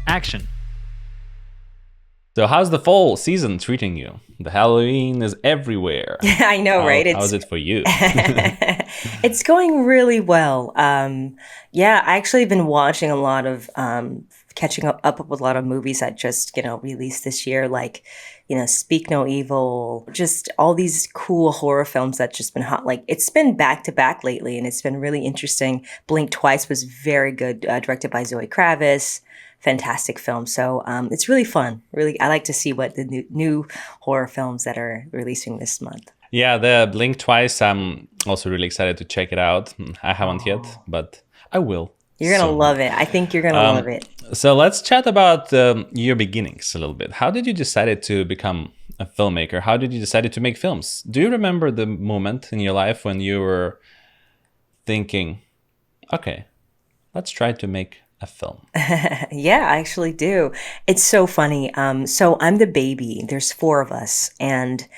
action. So how's the fall season treating you? The Halloween is everywhere. I know, right? How's it for you? It's going really well. Yeah, I actually been watching a lot of catching up with a lot of movies that just released this year, like Speak No Evil, just all these cool horror films that just been hot. Like it's been back to back lately, and it's been really interesting. Blink Twice was very good, directed by Zoe Kravitz. Fantastic film. So it's really fun. Really, I like to see what the new horror films that are releasing this month. Yeah, the Blink Twice. I'm also really excited to check it out. I haven't yet, but I will. You're gonna soon. love it. I think you're gonna love it. So let's chat about your beginnings a little bit. How did you decide to become a filmmaker? How did you decide to make films? Do you remember the moment in your life when you were thinking, okay, let's try to make a film? Yeah, I actually do. It's so funny. So I'm the baby. There's four of us, and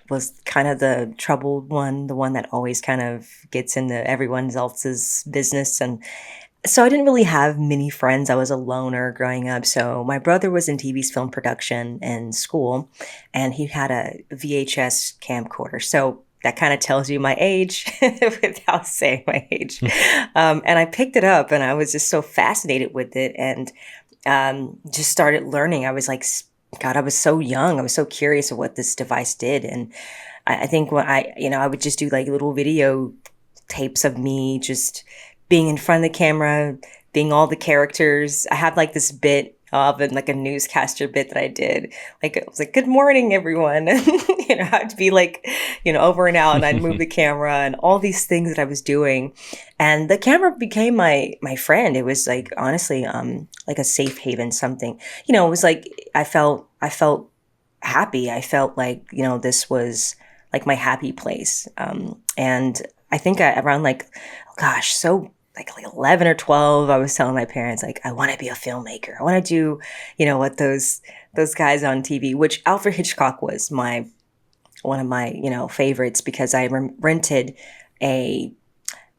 was kind of the troubled one, the one that always kind of gets into everyone else's business. And so I didn't really have many friends. I was a loner growing up. So my brother was in TV's film production in school, and he had a VHS camcorder. So that kind of tells you my age without saying my age. And I picked it up, and I was just so fascinated with it, and just started learning. I was like, God, I was so young. I was so curious of what this device did. And I think when I would just do like little video tapes of me just being in front of the camera, being all the characters. I have like this bit of and like a newscaster bit that I did. Like it was like, good morning, everyone. And, I'd be like, over and out, and I'd move the camera and all these things that I was doing. And the camera became my friend. It was like, honestly, like a safe haven, something, it was like, I felt happy. I felt like, this was like my happy place. And I think around like, gosh, so like 11 or 12, I was telling my parents, like, I want to be a filmmaker. I want to do, what those guys on TV, which Alfred Hitchcock was one of my, favorites, because I rented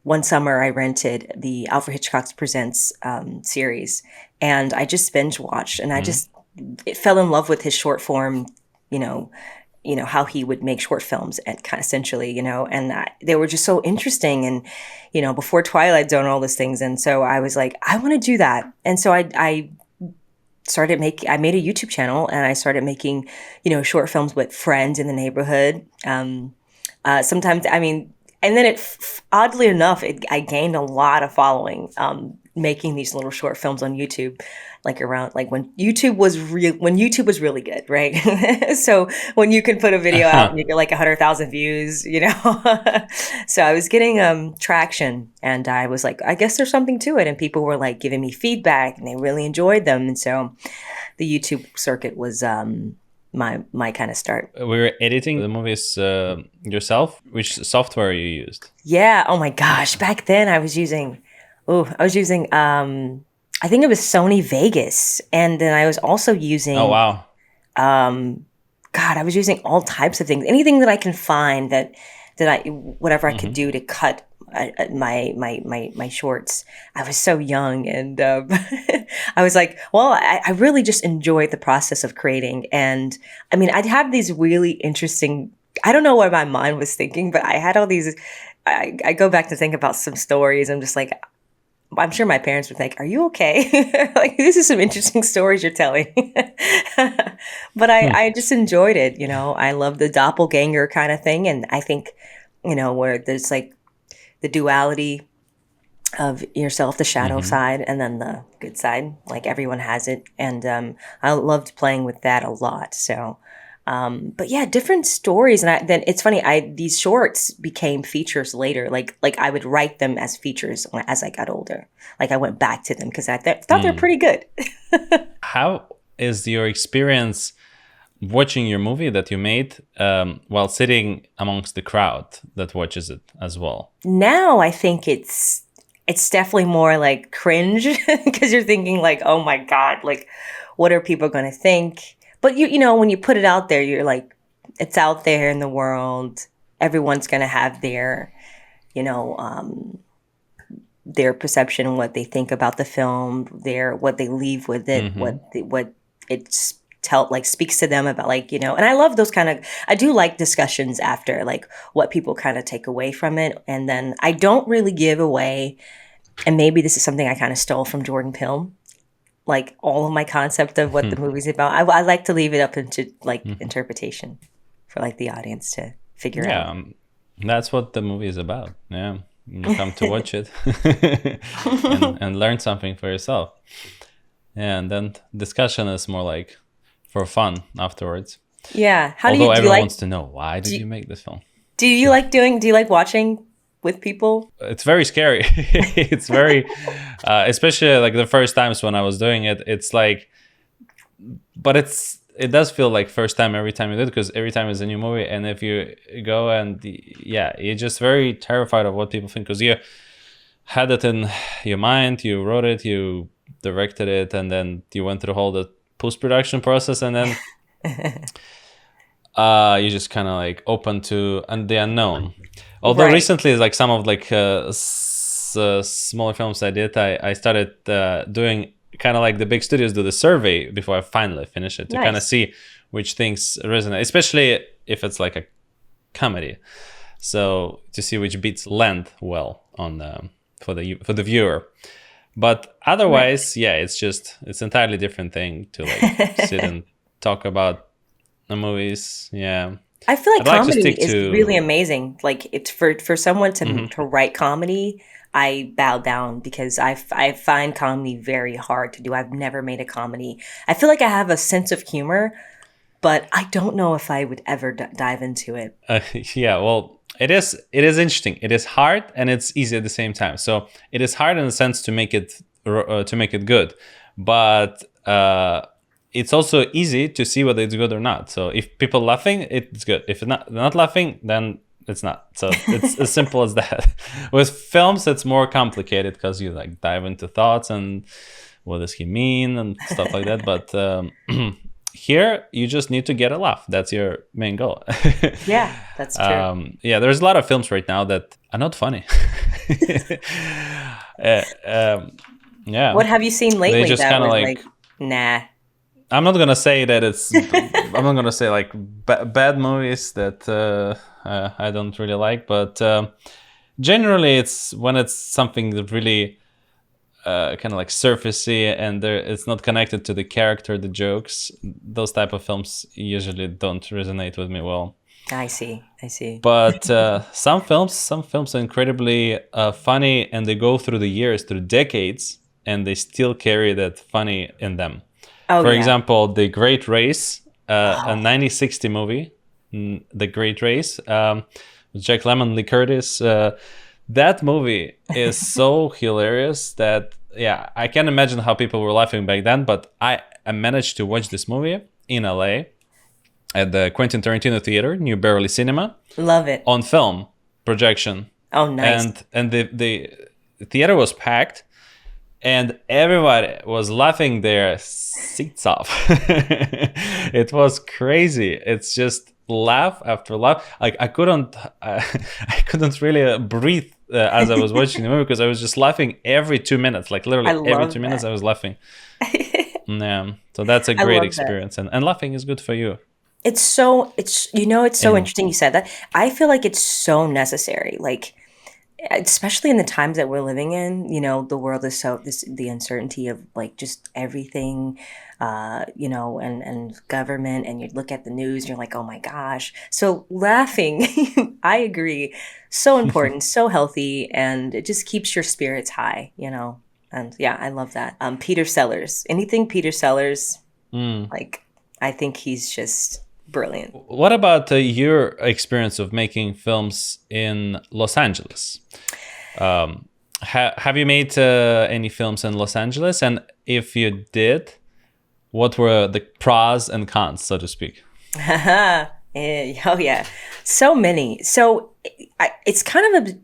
one summer I rented the Alfred Hitchcock Presents series, and I just binge watched, and I just fell in love with his short form, how he would make short films, and kind of essentially, and they were just so interesting, and, before Twilight Zone, all those things. And so I was like, I want to do that. And so I made a YouTube channel, and I started making, short films with friends in the neighborhood. Sometimes, and then oddly enough, I gained a lot of following, making these little short films on YouTube, like around like when YouTube was really good, right? So when you could put a video out and you get like 100,000 views, So I was getting traction, and I was like, I guess there's something to it, and people were like giving me feedback, and they really enjoyed them, and so the YouTube circuit was my kind of start. We were editing the movies yourself. Which software you used? Yeah. Oh my gosh. Back then I was using I think it was Sony Vegas. And then I was also using, oh, wow. God, I was using all types of things, anything that I can find whatever I could do to cut my shorts. I was so young, and I was like, well, I really just enjoyed the process of creating. And I'd have these really interesting, I don't know what my mind was thinking, but I had all these, I go back to think about some stories. I'm just like, I'm sure my parents would think, are you okay? Like, this is some interesting stories you're telling. But I just enjoyed it. I love the doppelganger kind of thing. And I think, where there's like the duality of yourself, the shadow side, and then the good side, like everyone has it. And I loved playing with that a lot. So, but yeah, different stories. And then it's funny, these shorts became features later. Like I would write them as features as I got older. Like I went back to them because I thought they're pretty good. How is your experience watching your movie that you made while sitting amongst the crowd that watches it as well? Now I think it's definitely more like cringe, because you're thinking like, oh my God, like what are people going to think? But when you put it out there, you're like, it's out there in the world. Everyone's going to have their, their perception and what they think about the film, their what they leave with it, Hmm. what it's tell like speaks to them about like, you know. And I love those kind of I do like discussions after like what people kind of take away from it. And then I don't really give away, and maybe this is something I kind of stole from Jordan Peele, like all of my concept of what the movie's about. I like to leave it up into like Hmm. interpretation for like the audience to figure Yeah, out. that's what the movie is about. Yeah, you come to watch it and learn something for yourself. Yeah, and then discussion is more like for fun afterwards. Yeah. How Although do you everyone like wants to know why do did you, you make this film? do you like watching with people? It's very scary. It's very, especially like the first times when I was doing it. It's like, but it does feel like first time every time you do it because every time it's a new movie. And if you go and yeah, you're just very terrified of what people think because you had it in your mind, you wrote it, you directed it, and then you went through all the post production process, and then you just kind of like open to and the unknown. Although Right. recently, like some of like smaller films I did, I started doing kind of like the big studios do the survey before I finally finish it to kind of Nice. see which things resonate, especially if it's like a comedy. So to see which beats land well on for the viewer. But Nice. otherwise, yeah, it's entirely different thing to like sit and talk about the movies. Yeah, I feel like I'd like to comedy stick is really to. amazing. Like it's for someone Mhm. to write comedy, I bow down because I find comedy very hard to do. I've never made a comedy. I feel like I have a sense of humor, but I don't know if I would ever dive into it. Yeah, well, it is interesting. It is hard and it's easy at the same time. So it is hard in the sense to make it good, but it's also easy to see whether it's good or not. So if people laughing, it's good. If they're not laughing, then it's not. So it's as simple as that. With films, it's more complicated because you like dive into thoughts and what does he mean and stuff like that. But here, you just need to get a laugh. That's your main goal. Yeah, that's true. Yeah, there's a lot of films right now that are not funny. uh, um, yeah, What have you seen they lately just that kind of was like. like, nah? I'm not gonna say that it's. I'm not gonna say like bad movies that I don't really like, but generally, it's when it's something that really kind of like surfacey and it's not connected to the character, the jokes. Those type of films usually don't resonate with me well. I see. I see. But some films are incredibly funny, and they go through the years, through decades, and they still carry that funny in them. Oh For yeah. example, The Great Race, a Oh, 1960 movie, The Great Race, with Jack Lemmon, Lee Curtis. That movie is so hilarious that yeah, I can't imagine how people were laughing back then. But I managed to watch this movie in LA at the Quentin Tarantino Theater, New Beverly Cinema, love it. on film projection, Oh, nice. and the theater was packed, and everybody was laughing their seats off. It was crazy. It's just laugh after laugh. Like I couldn't really breathe as I was watching the movie because I was just laughing every 2 minutes. Like I literally every two love minutes, that. I was laughing. Yeah, so that's a I great love that. experience, and laughing is good for you. It's it's so And interesting you said that. I feel like it's so necessary. Like especially in the times that we're living in, you know, the world is so this the uncertainty of like just everything, you know, and government, and you look at the news and you're like, oh my gosh. So laughing, I agree, so important, so healthy, and it just keeps your spirits high, you know. And yeah, I love that. Peter Sellers, anything Peter Sellers, mm. like I think he's just brilliant. What about your experience of making films in Los Angeles? Have you made any films in Los Angeles? And if you did, what were the pros and cons, so to speak? Oh yeah, so many. So it's kind of a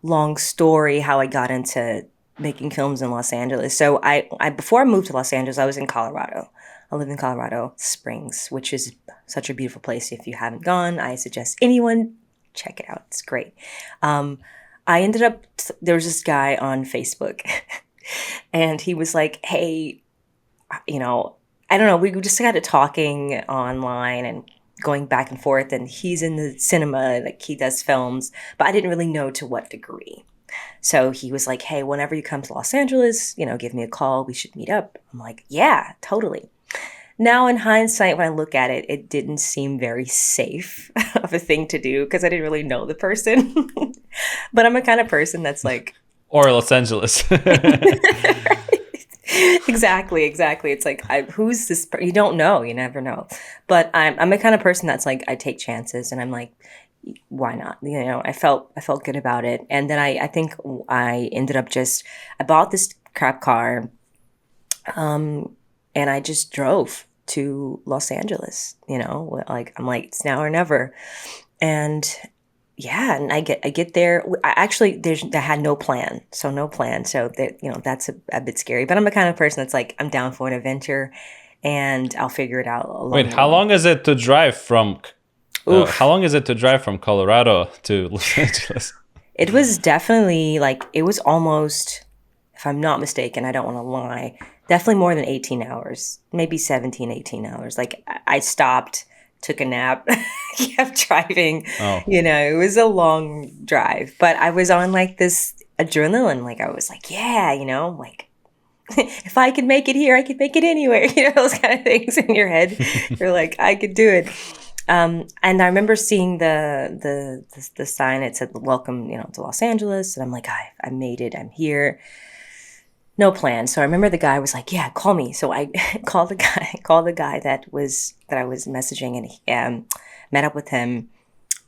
long story how I got into making films in Los Angeles. So I before I moved to Los Angeles, I was in Colorado. I live in Colorado Springs, which is such a beautiful place. If you haven't gone, I suggest anyone check it out. It's great. Um, I ended up, there was this guy on Facebook and he was like, hey, you know, I don't know, we just got to talking online and going back and forth. And he's in the cinema, like he does films, but I didn't really know to what degree. So he was like, hey, whenever you come to Los Angeles, give me a call. We should meet up. I'm like, yeah, totally. Now, in hindsight, when I look at it, it didn't seem very safe of a thing to do because I didn't really know the person. But I'm a kind of person that's like, Or Los Angeles. exactly, exactly. It's like, who's this? You don't know. You never know. But I'm a kind of person that's like, I take chances, and I'm like, why not? I felt good about it, and then I think I ended up I bought this crap car, and I just drove to Los Angeles. Like I'm like, it's now or never, and yeah, and I get there. I had no plan, so no plan. So that that's a bit scary. But I'm the kind of person that's like, I'm down for an adventure, and I'll figure it out Wait, along the how way. long is it to drive from? How Oof. long is it to drive from Colorado to Los Angeles? It was definitely like, it was almost, if I'm not mistaken, I don't want to lie, definitely more than 18 hours, maybe 17, 18 hours. Like I stopped, took a nap, kept driving. Oh, It was a long drive, but I was on like this adrenaline. Like I was like, yeah, like if I could make it here, I could make it anywhere. Those kind of things in your head. You're like, I could do it. And I remember seeing the sign. It said, "Welcome, to Los Angeles." And I'm like, I made it. I'm here. No plan. So I remember the guy was like, "Yeah, call me." So I called the guy that I was messaging, and met up with him.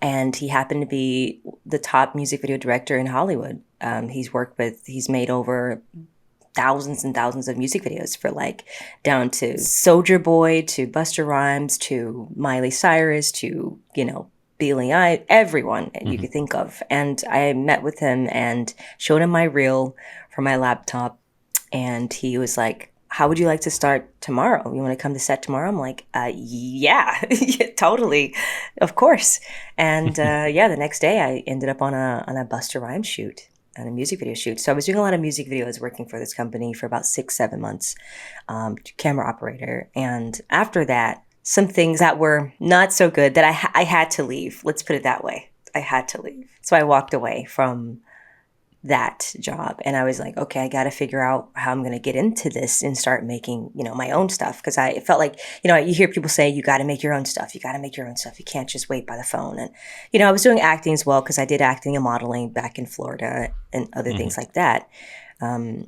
And he happened to be the top music video director in Hollywood. He's made over thousands and thousands of music videos for like down to Soldier Boy to Buster Rhymes to Miley Cyrus to Billie Eilish, everyone you hmm. could think of. And I met with him and showed him my reel from my laptop, and he was like, how would you like to start tomorrow? You want to come to set tomorrow? I'm like, yeah, yeah, totally, of course. And yeah, the next day I ended up on a Buster Rhymes shoot and a music video shoot. So I was doing a lot of music videos working for this company for about 6, 7 months, camera operator. And after that, some things that were not so good that I had to leave. Let's put it that way. I had to leave. So I walked away from that job, and I was like, okay, I got to figure out how I'm going to get into this and start making my own stuff, because I felt like you hear people say you got to make your own stuff, you got to make your own stuff, you can't just wait by the phone. And I was doing acting as well, because I did acting and modeling back in Florida and other Hmm. things like that. And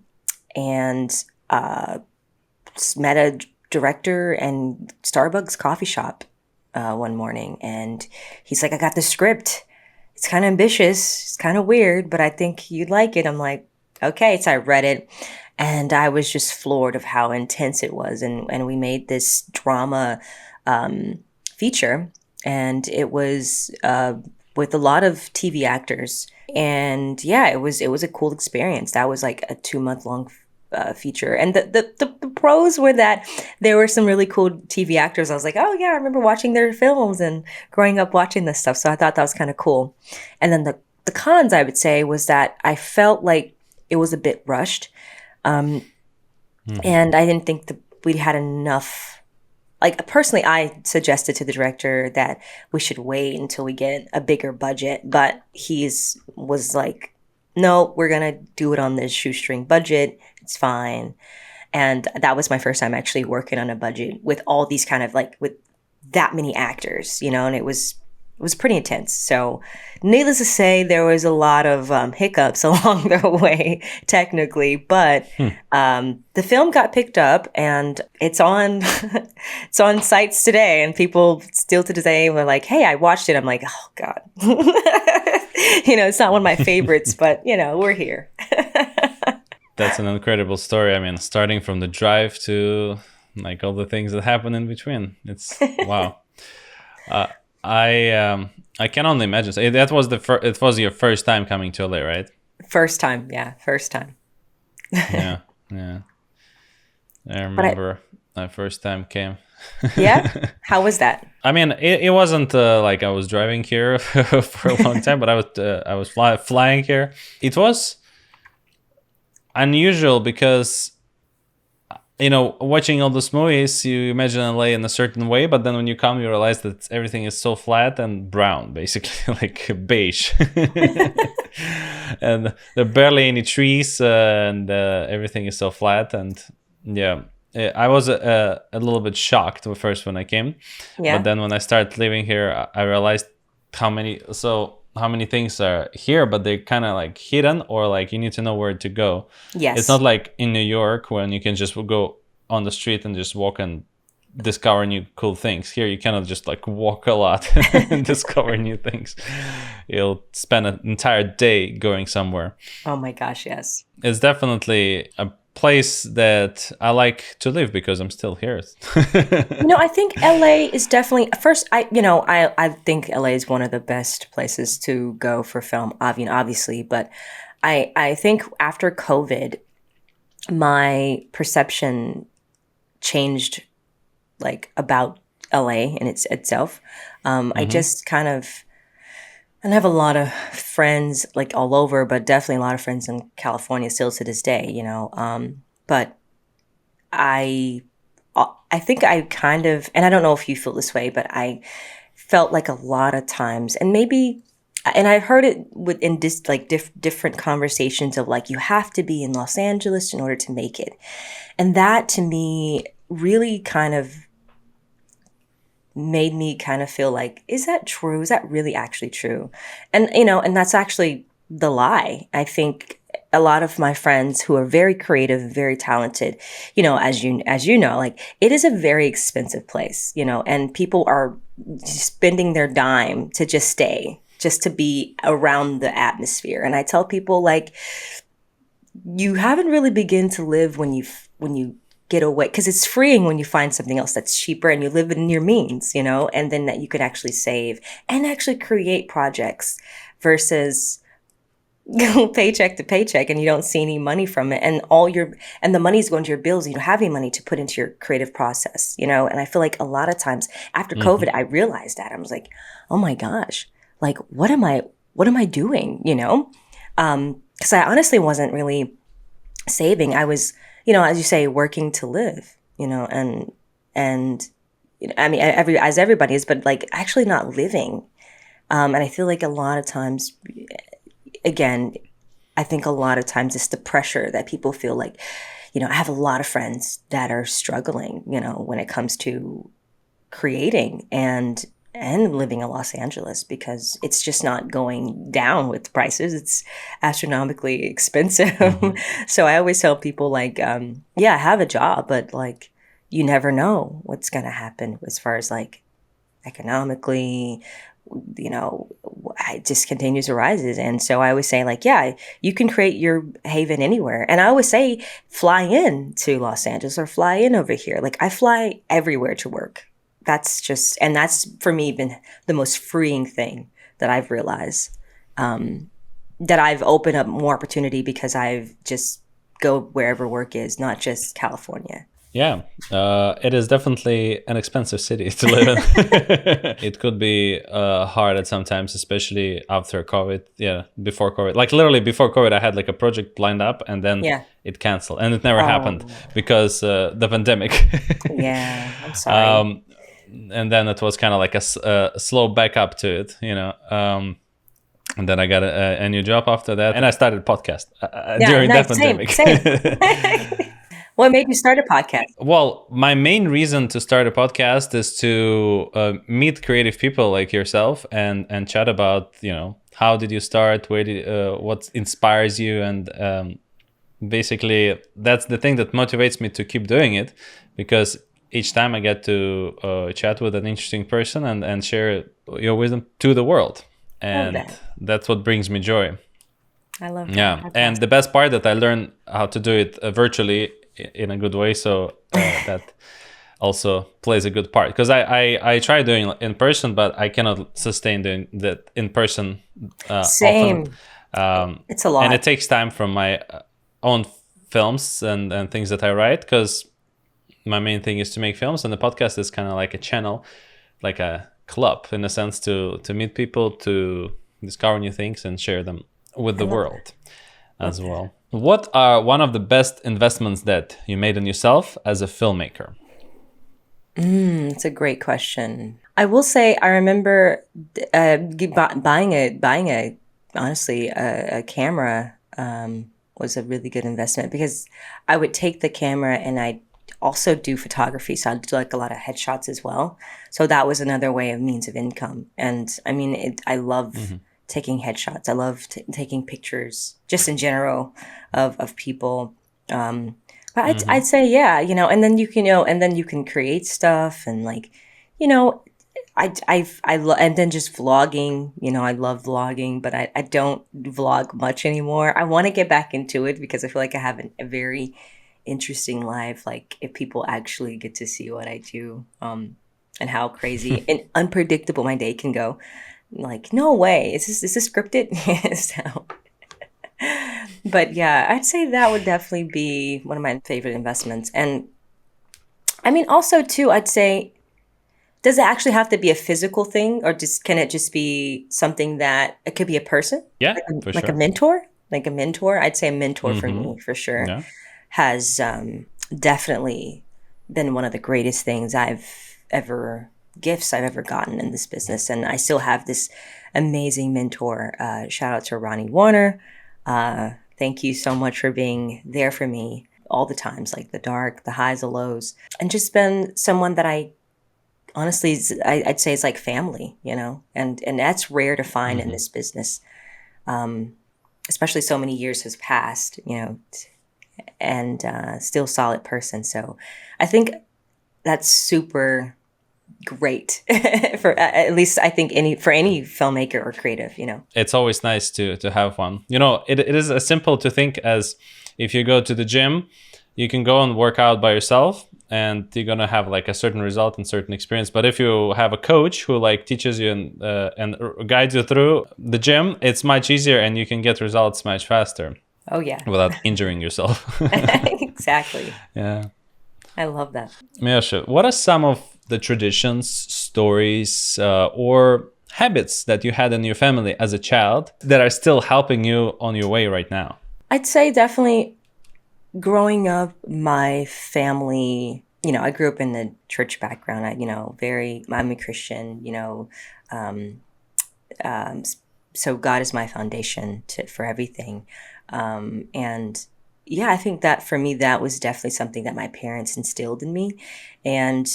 met a director and Starbucks coffee shop one morning, and he's like, I got the script, it's kind of ambitious, it's kind of weird, but I think you'd like it. I'm like, okay. So I read it, and I was just floored of how intense it was. And we made this drama feature, and it was with a lot of TV actors. And yeah, it was a cool experience. That was like a 2 month long feature. And the pros were that there were some really cool TV actors. I was like, oh yeah, I remember watching their films and growing up watching this stuff. So I thought that was kind of cool. And then the cons, I would say, was that I felt like it was a bit rushed. Um, Hmm. and I didn't think that we had enough. Like personally, I suggested to the director that we should wait until we get a bigger budget, but he's was like, no, we're gonna do it on this shoestring budget. It's fine. And that was my first time actually working on a budget with all these kind of like with that many actors, and it was pretty intense. So, needless to say, there was a lot of hiccups along the way, technically, but Hmm. the film got picked up, and it's on it's on sites today, and people still to today were like, "Hey, I watched it." I'm like, "Oh God," it's not one of my favorites, but we're here. That's an incredible story. I mean, starting from the drive to like all the things that happen in between. It's wow. Uh, I can only imagine. So that was it was your first time coming to LA, right? First time, yeah, first time. Yeah, yeah. I But I remember my first time came. Yeah? How was that? I mean, it wasn't like I was driving here for a long time, but I was flying here. It was unusual because watching all those movies, you imagine LA in a certain way, but then when you come, you realize that everything is so flat and brown, basically, like beige. And there are barely any trees, and everything is so flat. And yeah, I was a little bit shocked at first when I came, but Yeah? then when I started living here, I realized how many things are here, but they're kind of like hidden, or like you need to know where to go. It's not Yes. like in New York when you can just go on the street and just walk and discover new cool things. Here you cannot just like walk a lot and discover new things. You'll spend an entire day going somewhere. Oh my gosh, yes. It's definitely a place that I like to live because I'm still here. I think LA is definitely first. I think LA is one of the best places to go for film. Obviously, but I think after COVID, my perception changed like about LA and itself. I Hmm. just kind of and I have a lot of friends like all over, but definitely a lot of friends in California still to this day. But I I think I kind of, and I don't know if you feel this way, but I felt like a lot of times, and maybe, and I've heard it with in like different conversations of like you have to be in Los Angeles in order to make it, and that to me really kind of made me kind of feel like, is that true? Is that really actually true? And that's actually the lie. I think a lot of my friends who are very creative, very talented, as you know, like it is a very expensive place, and people are spending their dime to just stay, just to be around the atmosphere. And I tell people like you haven't really begun to live when you get away, because it's freeing when you find something else that's cheaper and you live in your means, and then that you could actually save and actually create projects versus paycheck to paycheck and you don't see any money from it, and the money's going to your bills, you don't have any money to put into your creative process, and I feel like a lot of times after COVID Hmm. I realized that I was like, oh my gosh, like what am I doing, because I honestly wasn't really saving. I was, as you say, working to live, and I mean, as everybody is, but like actually not living. And I feel like a lot of times, again, I think a lot of times it's the pressure that people feel like, I have a lot of friends that are struggling, when it comes to creating and living in Los Angeles because it's just not going down with prices. It's astronomically expensive. Hmm. So I always tell people like, yeah, have a job, but like you never know what's going to happen as far as like economically, you know, it just continues to rises. And so I always say like, yeah, you can create your haven anywhere. And I always say fly in to Los Angeles or fly in over here. Like I fly everywhere to work. That's for me been the most freeing thing that I've realized. That I've opened up more opportunity because I've just go wherever work is, not just California. Yeah, it is definitely an expensive city to live in. It could be hard at sometimes, especially after COVID. Yeah, before COVID, like literally before COVID, I had like a project lined up and then Yeah. it canceled, and it never happened Oh, because the pandemic. yeah. I'm sorry. um, and then it was kind of like a slow back up to it, and then I got a new job after that, and I started a podcast Yeah. during that Nice. Same. pandemic. Same. What made you start a podcast? Well, my main reason to start a podcast is to meet creative people like yourself and chat about how did you start, where did what inspires you, and basically that's the thing that motivates me to keep doing it because each time I get to chat with an interesting person and share your wisdom to the world, Love and that. that's what brings me joy. I love that. Yeah, That's and the best part that I learned how to do it virtually in a good way, so awesome. that also plays a good part because I try doing it in person, but I cannot sustain doing that in person often, Same. um, It's a and lot. it takes time from my own films and things that I write because my main thing is to make films, and the podcast is kind of like a channel, like a club in a sense, to meet people, to discover new things and share them with I the love that. world Love as that. well. What are one of the best investments that you made in yourself as a filmmaker? It's a great question. I will say I remember buying a honestly a camera was a really good investment because I would take the camera and I also do photography, so I do like a lot of headshots as well. So that was another way of means of income. And I mean, I love Hmm. taking headshots. I love taking pictures just in general of people. Um, but I'd Hmm. say, yeah, and then and then you can create stuff and like, you know, and then just vlogging, I love vlogging, but I don't vlog much anymore. I want to get back into it because I feel like I have a very interesting life. Like if people actually get to see what I do, and how crazy and unpredictable my day can go. Like, no way. Is this scripted? So, but yeah, I'd say that would definitely be one of my favorite investments. And I mean, also too, I'd say, does it actually have to be a physical thing, or just can it just be something that it could be a person, Yeah, like a, for like a sure. mentor, like a mentor? I'd say a mentor for Hmm. me for sure Yeah. has definitely been one of the greatest things gifts I've ever gotten in this business. And I still have this amazing mentor. Shout out to Ronnie Warner. Thank you so much for being there for me all the times, like the dark, the highs, the lows, and just been someone that I honestly, I'd say it's like family, and that's rare to find in Hmm. this business. Um, Especially so many years has passed, and still solid person. So I think that's super great for at least I think any filmmaker or creative. It's always nice to have one. It is as simple to think as if you go to the gym, you can go and work out by yourself and you're gonna have like a certain result and certain experience. But if you have a coach who like teaches you and guides you through the gym, it's much easier and you can get results much faster Oh yeah, without injuring yourself. exactly. Yeah. I love that. Meosha, what are some of the traditions, stories, or habits that you had in your family as a child that are still helping you on your way right now? I'd say definitely growing up, my family, I grew up in the church background. I'm a Christian, um, um, so God is my foundation for everything. And yeah, I think that for me, that was definitely something that my parents instilled in me. And,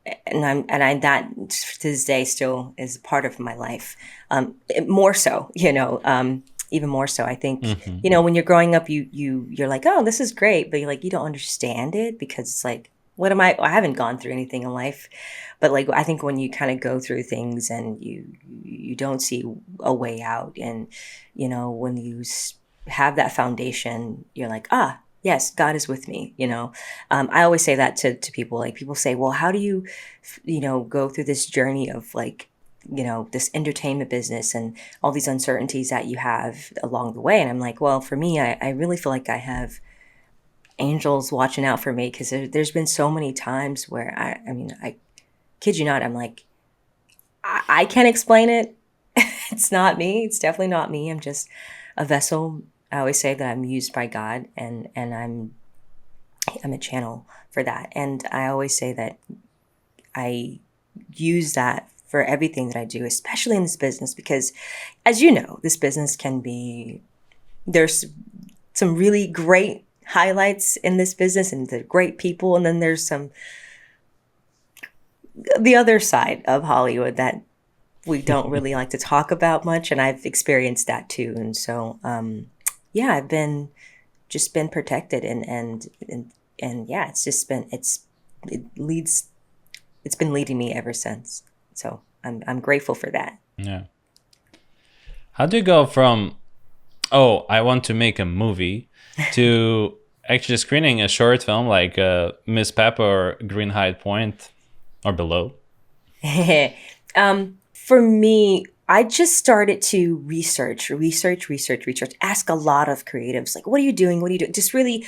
that to this day still is part of my life. More so, even more so. I think, Hmm. when you're growing up, you're like, oh, this is great, but you're like, you don't understand it because it's like, what am I haven't gone through anything in life, but like I think when you kind of go through things and you don't see a way out, and when you have that foundation, you're like, ah, yes, God is with me. I always say that to people. Like people say, well, how do you go through this journey of like this entertainment business and all these uncertainties that you have along the way? And I'm like, well, for me, I really feel like I have angels watching out for me because there's been so many times where I mean, I kid you not, I'm like, I can't explain it. It's not me. It's definitely not me. I'm just a vessel. I always say that I'm used by God, and I'm a channel for that. And I always say that I use that for everything that I do, especially in this business, because as you know, this business can be, there's some really great highlights in this business and the great people. And then there's the other side of Hollywood that we don't really like to talk about much. And I've experienced that too. And so, yeah, I've been protected and yeah, it leads, it's been leading me ever since. So I'm grateful for that. Yeah. How do you go from, oh, I want to make a movie to actually screening a short film like Miss Pepper or Green High Point or below? For me, I just started to research, ask a lot of creatives, like, what are you doing? What are you doing? Just really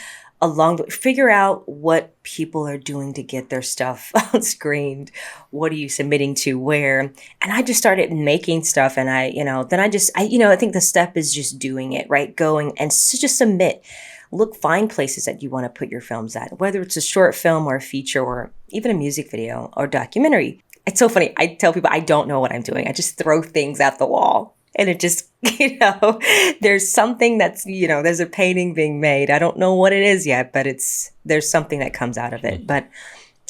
figure out what people are doing to get their stuff on screened. What are you submitting to where? And I just started making stuff, and then I think the step is just doing it, right? Going and just submit. Find places that you want to put your films at, whether it's a short film or a feature or even a music video or documentary. It's so funny. I tell people I don't know what I'm doing. I just throw things at the wall. And it just, there's something there's a painting being made. I don't know what it is yet, but there's something that comes out of it. But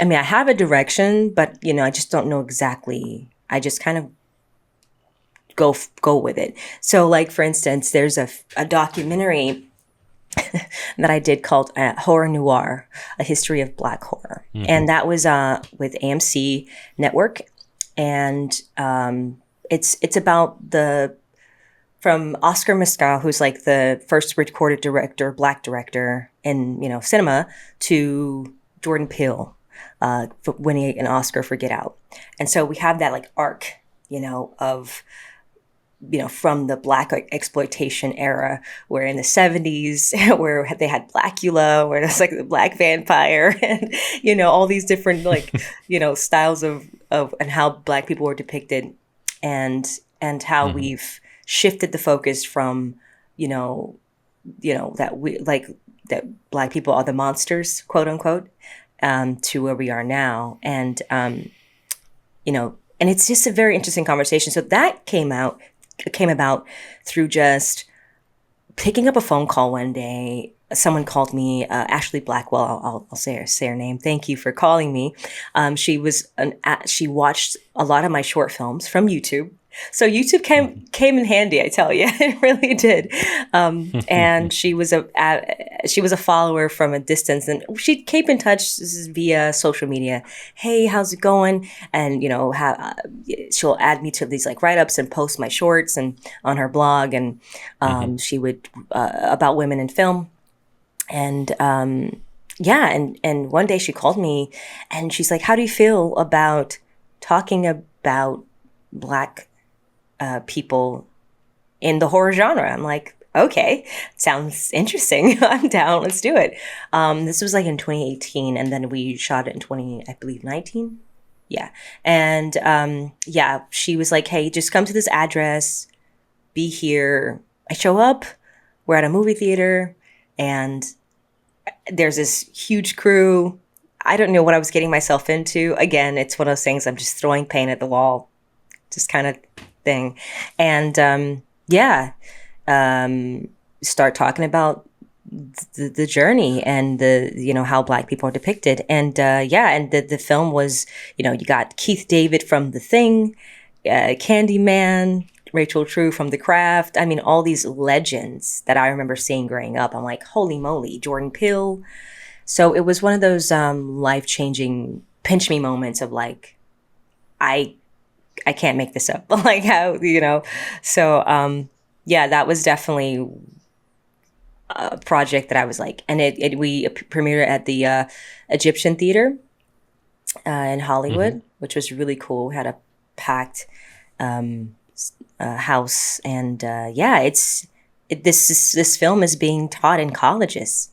I mean, I have a direction, but I just don't know exactly. I just kind of go with it. So like, for instance, there's a documentary that I did called Horror Noir, A History of Black Horror. And that was with AMC Network. And it's about from Oscar Mescal, who's like the first recorded Black director in, cinema, to Jordan Peele, winning an Oscar for Get Out. And so we have that like arc, of, from the Black exploitation era, where in the 70s, where they had Blackula, where it was like the Black vampire, and, all these different like, styles of and how Black people were depicted, and how we've shifted the focus from, that Black people are the monsters, quote unquote, to where we are now. And, and it's just a very interesting conversation. So that came about through just picking up a phone call one day. Someone called me, Ashley Blackwell. I'll say her name. Thank you for calling me. She watched a lot of my short films from YouTube. So YouTube came in handy, I tell you, it really did. And she was a follower from a distance, and she kept in touch via social media. Hey, how's it going? And she'll add me to these like write-ups and post my shorts and on her blog, and she would about women in film. And and one day she called me, and she's like, "How do you feel about talking about Black people in the horror genre?" I'm like, okay, sounds interesting. I'm down. Let's do it. This was like in 2018, and then we shot it in 2019. Yeah. And she was like, hey, just come to this address, be here. I show up, we're at a movie theater, and there's this huge crew. I don't know what I was getting myself into. Again, it's one of those things, I'm just throwing paint at the wall, just kind of thing. And start talking about the journey and how Black people are depicted. And and the film was, you got Keith David from The Thing, Candyman, Rachel True from The Craft. I mean, all these legends that I remember seeing growing up. I'm like, holy moly, Jordan Peele. So it was one of those life-changing pinch me moments of like, I can't make this up. Like how, so that was definitely a project that I was like, and we premiered it at the Egyptian Theater in Hollywood, which was really cool. We had a packed house, and this film is being taught in colleges.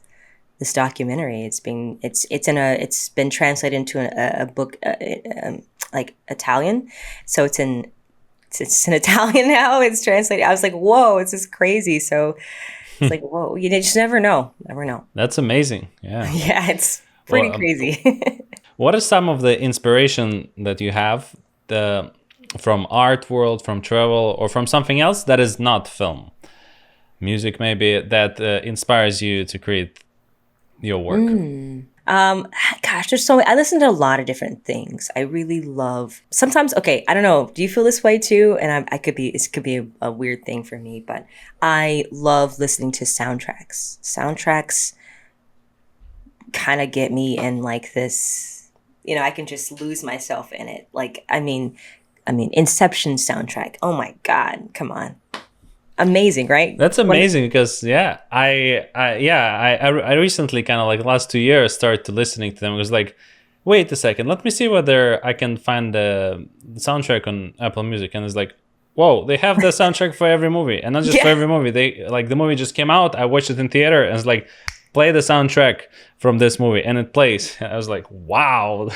This documentary, it's been translated into a book, like Italian, so it's in Italian now. It's translated. I was like, whoa, it's just crazy. So it's like, whoa, you just never know. That's amazing. Yeah. Yeah, it's pretty crazy. What are some of the inspiration that you have from art world, from travel, or from something else that is not film, music maybe, that inspires you to create your work? Gosh, I listen to a lot of different things. I really love sometimes. Okay, I don't know. Do you feel this way too? And it could be a weird thing for me, but I love listening to soundtracks. Soundtracks kind of get me in like this. I can just lose myself in it. Like, I mean, Inception soundtrack. Oh my God, come on. Amazing, right? That's amazing because I recently kind of like the last 2 years started to listening to them. It was like, wait a second, let me see whether I can find the soundtrack on Apple Music, and it's like, whoa, they have the soundtrack for every movie, and not just for every movie. They like the movie just came out. I watched it in theater, and it's like, play the soundtrack from this movie, and it plays. I was like, wow.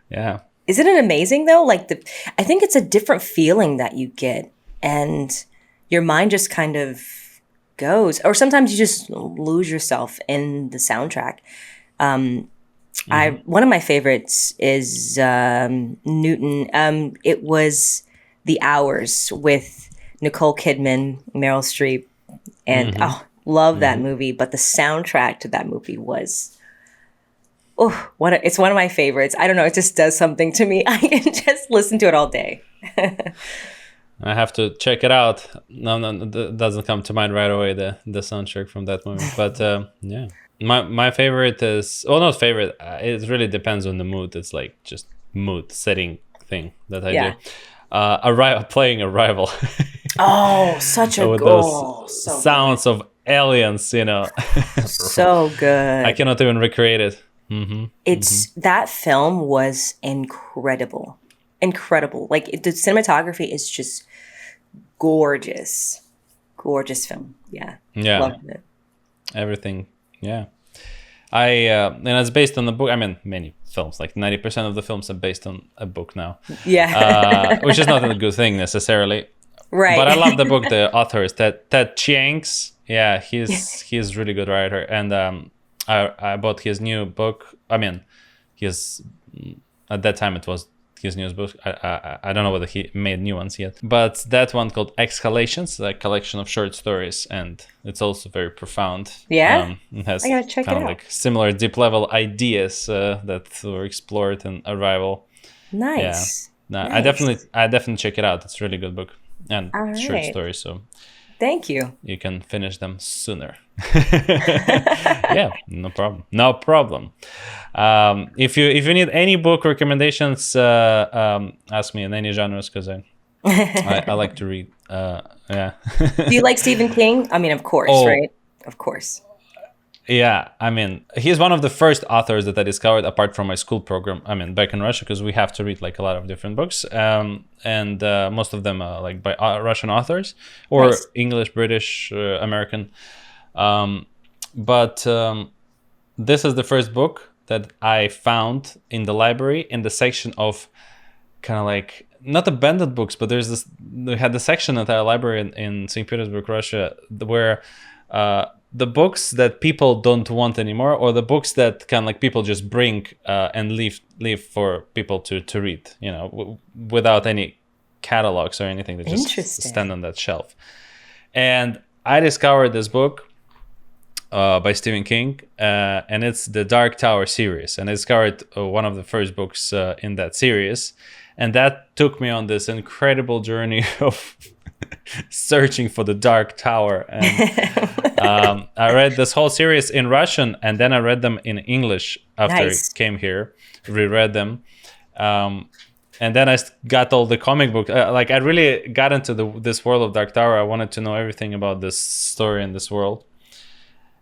Yeah. Isn't it amazing though? Like I think it's a different feeling that you get, and your mind just kind of goes, or sometimes you just lose yourself in the soundtrack. One of my favorites is Newton. It was The Hours with Nicole Kidman, Meryl Streep, and love that movie. But the soundtrack to that movie was it's one of my favorites. I don't know, it just does something to me. I can just listen to it all day. I have to check it out. No, it doesn't come to mind right away, the soundtrack from that movie. But yeah. My favorite is, well, not favorite, it really depends on the mood. It's like just mood setting thing that I do. Playing Arrival. Oh, such a with goal. those So sounds of aliens, you know. so good. I cannot even recreate it. That film was incredible. Like the cinematography is just gorgeous. Gorgeous film. Yeah. Loved it. Everything. Yeah. And it's based on the book. I mean, many films, like 90% of the films are based on a book now. Yeah. Which is not a good thing necessarily. Right. But I love the book. The author is Ted Chiang's. Yeah, he's really good writer. And I bought his new book. I mean, at that time it was his news book. I don't know whether he made new ones yet, but that one called Exhalations, a collection of short stories, and it's also very profound. Yeah, it has I gotta check it out. Like similar deep level ideas that were explored in Arrival. Nice. Yeah, nice. I definitely check it out. It's a really good book and short stories. So thank you. You can finish them sooner. Yeah, no problem. If you need any book recommendations, ask me in any genres, because I like to read. Yeah. Do you like Stephen King? I mean, of course, right? Of course. Yeah, I mean, he's one of the first authors that I discovered apart from my school program. I mean, back in Russia, because we have to read like a lot of different books, and most of them are like by Russian authors or English, British, American. But this is the first book that I found in the library in the section of kind of like not abandoned books, but we had the section at our library in St. Petersburg, Russia, where the books that people don't want anymore, or the books that kind of like people just bring and leave for people to read, you know, without any catalogs or anything, that just stand on that shelf. And I discovered this book by Stephen King, and it's the Dark Tower series, and I discovered one of the first books in that series, and that took me on this incredible journey of searching for the Dark Tower. And I read this whole series in Russian, and then I read them in English after I came here, reread them. And then I got all the comic book. Like I really got into this world of Dark Tower. I wanted to know everything about this story and this world.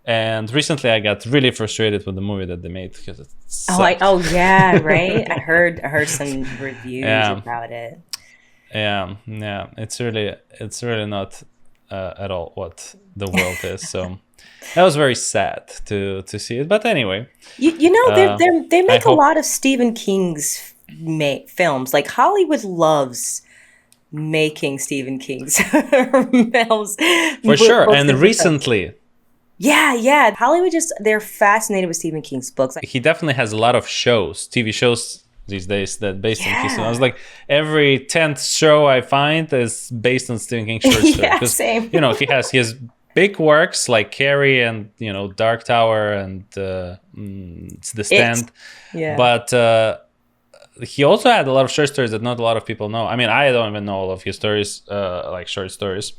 And recently I got really frustrated with the movie that they made, because it sucked. Yeah, right? I heard some reviews about it. Yeah, it's really not at all what the world is. So that was very sad to see it. But anyway, you know, they make a lot of Stephen King's films. Like Hollywood loves making Stephen King's films for sure. And recently, yeah, Hollywood they're fascinated with Stephen King's books. He definitely has a lot of TV shows these days that based on his. I was like, every 10th show I find is based on Stephen King short stories. Same. You know, he has his big works like Carrie and, you know, Dark Tower and it's The Stand. But he also had a lot of short stories that not a lot of people know. I mean, I don't even know all of his stories, like short stories.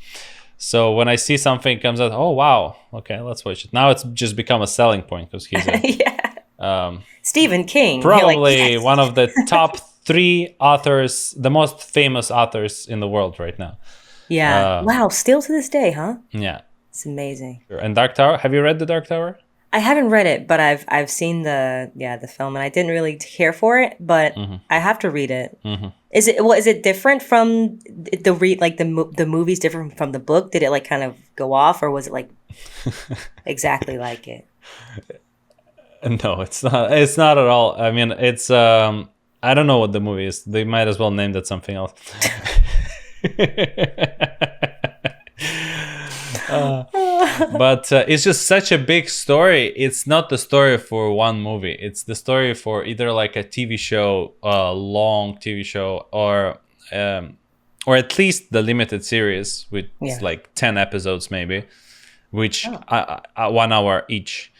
So when I see something comes out, oh wow, okay, let's watch it. Now it's just become a selling point, because he's a Stephen King, probably one of the top 3 authors, the most famous authors in the world right now. Yeah. Wow, still to this day, huh? Yeah. It's amazing. And Dark Tower, have you read The Dark Tower? I haven't read it, but I've seen the film, and I didn't really care for it, but Hmm. I have to read it. Hmm. Is it different from the read like the movie's different from the book? Did it like kind of go off, or was it like exactly like it? No, it's not. It's not at all. I mean, it's. I don't know what the movie is. They might as well name that something else. But it's just such a big story. It's not the story for one movie. It's the story for either like a TV show, a long TV show, or at least the limited series, with Yeah. like 10 episodes maybe, which Oh. 1 hour each.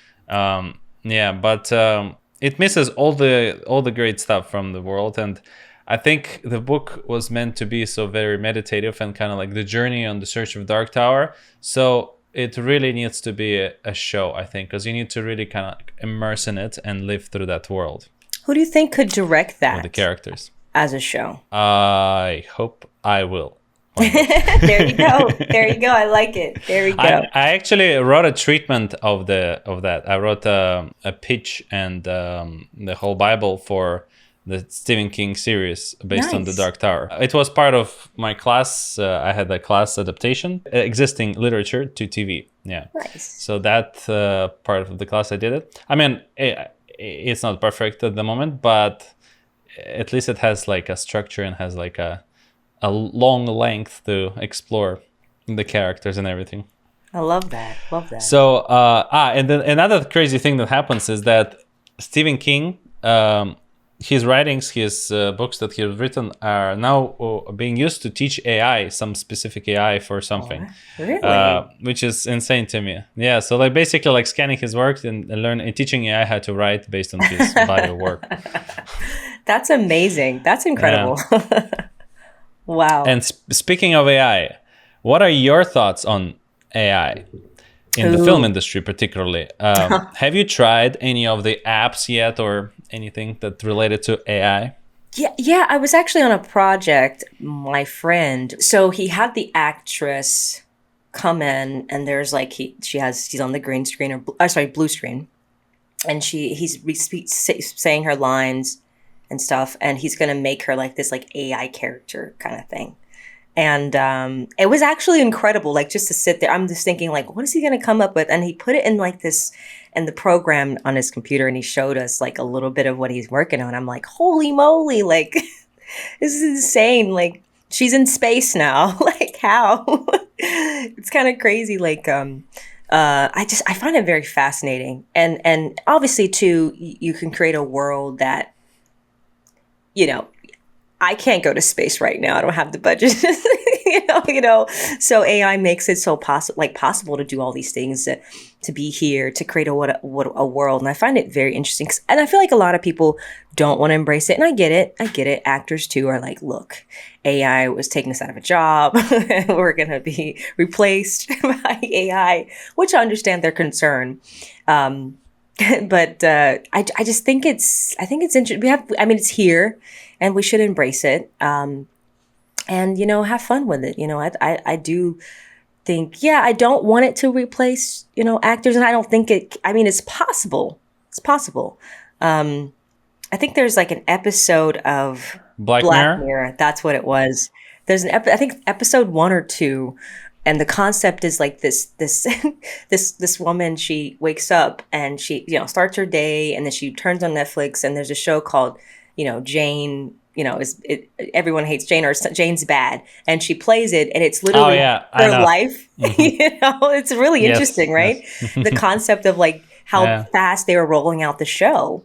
Yeah, but it misses all the great stuff from the world, and I think the book was meant to be so very meditative and kind of like the journey on the search of Dark Tower. So it really needs to be a show, I think, because you need to really kind of immerse in it and live through that world Who do you think could direct with the that characters. as a show? I hope I will. There you go. There you go. I like it. There we go. I actually wrote a treatment of that. I wrote a pitch and the whole Bible for the Stephen King series based on the Nice. Dark Tower. It was part of my class. I had a class adaptation, existing literature to TV. Yeah. Nice. So that part of the class I did it. I mean, it's not perfect at the moment, but at least it has like a structure and has like a long length to explore the characters and everything. I love that. Love that. So, and then another crazy thing that happens is that Stephen King, his writings, his books that he has written are now being used to teach AI, some specific AI for something, Really? which is insane to me. Yeah, so like basically like scanning his work and teaching AI how to write based on his body of work. That's amazing. That's Yeah. incredible. Wow. And speaking of AI, what are your thoughts on AI in the film Ooh. industry, particularly? Have you tried any of the apps yet, or anything that related to AI? Yeah, yeah, I was actually on a project, my friend. So he had the actress come in, and there's like she's on the green screen or sorry, blue screen, and saying her lines and stuff, and he's gonna make her like this like AI character kind of thing. And it was actually incredible, like just to sit there. I'm just thinking, like, what is he gonna come up with? And he put it in like this in the program on his computer, and he showed us like a little bit of what he's working on. I'm like, holy moly, like this is insane. Like she's in space now. Like how? It's kind of crazy. Like I find it very fascinating. And obviously too, you can create a world that, you know, I can't go to space right now. I don't have the budget. So AI makes it so possible to do all these things, to be here, to create what a world. And I find it very interesting. And I feel like a lot of people don't want to embrace it. And I get it. I get it. Actors too are like, look, AI was taking us out of a job. We're going to be replaced by AI, which I understand their concern. But I just think I think it's interesting. It's here, and we should embrace it. And have fun with it. I do think, yeah, I don't want it to replace, actors, and I don't think it's possible. It's possible. I think there's like an episode of Black Black Mirror? Mirror. That's what it was. There's I think episode 1 or 2, and the concept is like this woman. She wakes up and she starts her day, and then she turns on Netflix, and there's a show called Jane. Everyone hates Jane, or Jane's bad, and she plays it, and it's Oh literally yeah, I her know. life. It's really Yes, interesting, right? yes. The concept of like how Yeah. fast they were rolling out the show,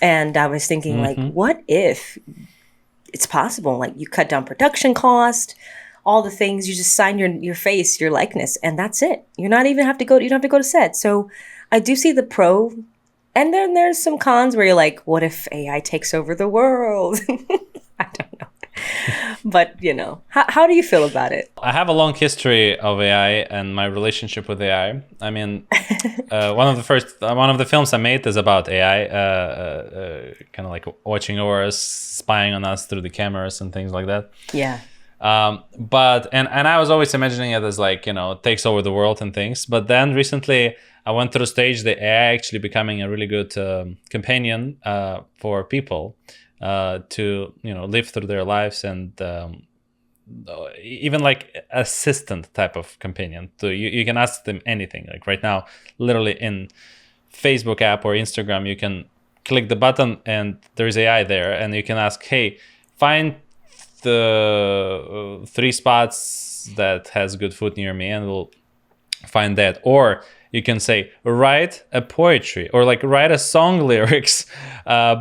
and I was thinking like, what if it's possible? Like you cut down production cost, all the things. You just sign your face, your likeness, and that's it. You don't have to go to set. So I do see the pro, and then there's some cons where you're like, what if AI takes over the world? I don't know. But how do you feel about it? I have a long history of AI and my relationship with AI. I mean, one of the films I made is about AI, kind of like watching over us, spying on us through the cameras and things like that. Yeah. But and I was always imagining it as like, takes over the world and things. But then recently I went through a stage, the AI actually becoming a really good companion for people to live through their lives, and even like assistant type of companion. So you can ask them anything. Like right now, literally in Facebook app or Instagram, you can click the button and there's AI there, and you can ask, hey, find the three spots that has good food near me, and we'll find that. Or you can say, write a poetry, or like write a song lyrics